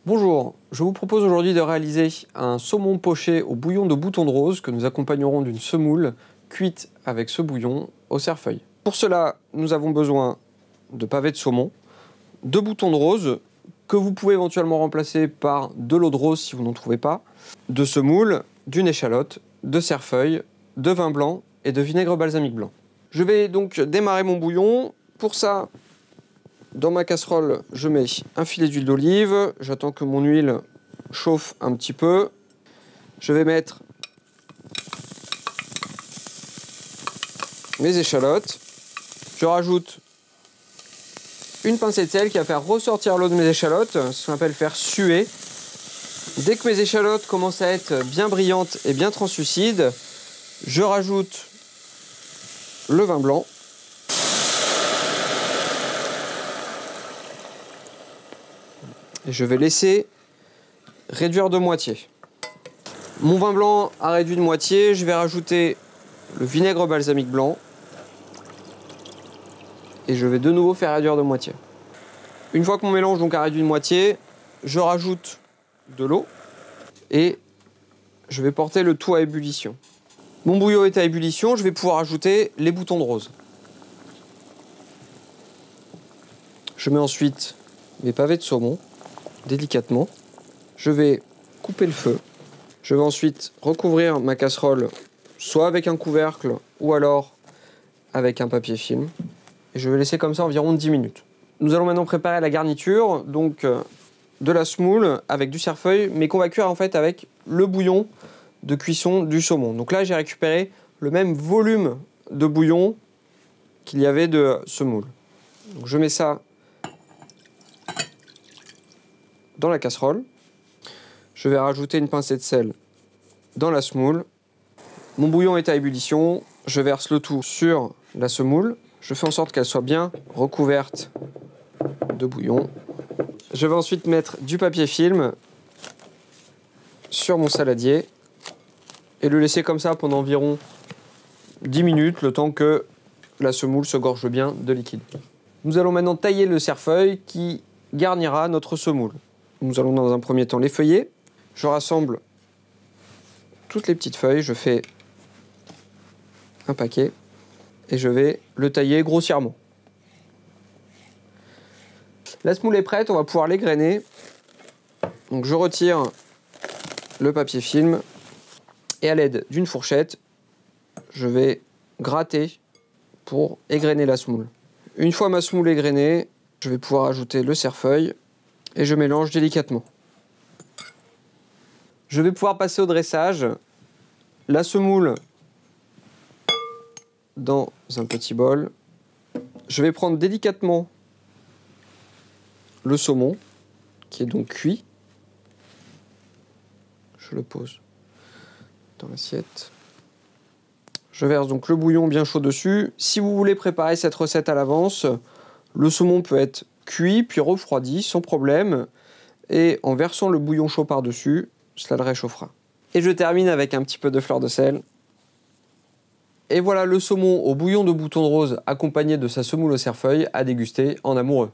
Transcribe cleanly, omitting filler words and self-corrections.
Bonjour, je vous propose aujourd'hui de réaliser un saumon poché au bouillon de boutons de rose que nous accompagnerons d'une semoule cuite avec ce bouillon au cerfeuil. Pour cela, nous avons besoin de pavés de saumon, de boutons de rose que vous pouvez éventuellement remplacer par de l'eau de rose si vous n'en trouvez pas, de semoule, d'une échalote, de cerfeuil, de vin blanc et de vinaigre balsamique blanc. Je vais donc démarrer mon bouillon. Pour ça, dans ma casserole, je mets un filet d'huile d'olive. J'attends que mon huile chauffe un petit peu. Je vais mettre mes échalotes. Je rajoute une pincée de sel qui va faire ressortir l'eau de mes échalotes, ce qu'on appelle faire suer. Dès que mes échalotes commencent à être bien brillantes et bien translucides, je rajoute le vin blanc. Et je vais laisser réduire de moitié. Mon vin blanc a réduit de moitié, je vais rajouter le vinaigre balsamique blanc. Et je vais de nouveau faire réduire de moitié. Une fois que mon mélange donc a réduit de moitié, je rajoute de l'eau et je vais porter le tout à ébullition. Mon bouillon est à ébullition, je vais pouvoir ajouter les boutons de rose. Je mets ensuite mes pavés de saumon, délicatement. Je vais couper le feu. Je vais ensuite recouvrir ma casserole, soit avec un couvercle ou alors avec un papier film. Et je vais laisser comme ça environ 10 minutes. Nous allons maintenant préparer la garniture, donc de la semoule avec du cerfeuil, mais qu'on va cuire en fait avec le bouillon de cuisson du saumon. Donc là, j'ai récupéré le même volume de bouillon qu'il y avait de semoule. Donc je mets ça dans la casserole. Je vais rajouter une pincée de sel dans la semoule. Mon bouillon est à ébullition. Je verse le tout sur la semoule. Je fais en sorte qu'elle soit bien recouverte de bouillon. Je vais ensuite mettre du papier film sur mon saladier et le laisser comme ça pendant environ 10 minutes, le temps que la semoule se gorge bien de liquide. Nous allons maintenant tailler le cerfeuil qui garnira notre semoule. Nous allons dans un premier temps l'effeuiller. Je rassemble toutes les petites feuilles, je fais un paquet et je vais le tailler grossièrement. La semoule est prête, on va pouvoir l'égrainer. Donc je retire le papier film et à l'aide d'une fourchette, je vais gratter pour égrainer la semoule. Une fois ma semoule égrenée, je vais pouvoir ajouter le cerfeuil et je mélange délicatement. Je vais pouvoir passer au dressage. La semoule dans un petit bol. Je vais prendre délicatement le saumon, qui est donc cuit. Je le pose dans l'assiette. Je verse donc le bouillon bien chaud dessus. Si vous voulez préparer cette recette à l'avance, le saumon peut être cuit puis refroidi sans problème. Et en versant le bouillon chaud par-dessus, cela le réchauffera. Et je termine avec un petit peu de fleur de sel. Et voilà le saumon au bouillon de boutons de rose accompagné de sa semoule au cerfeuil à déguster en amoureux.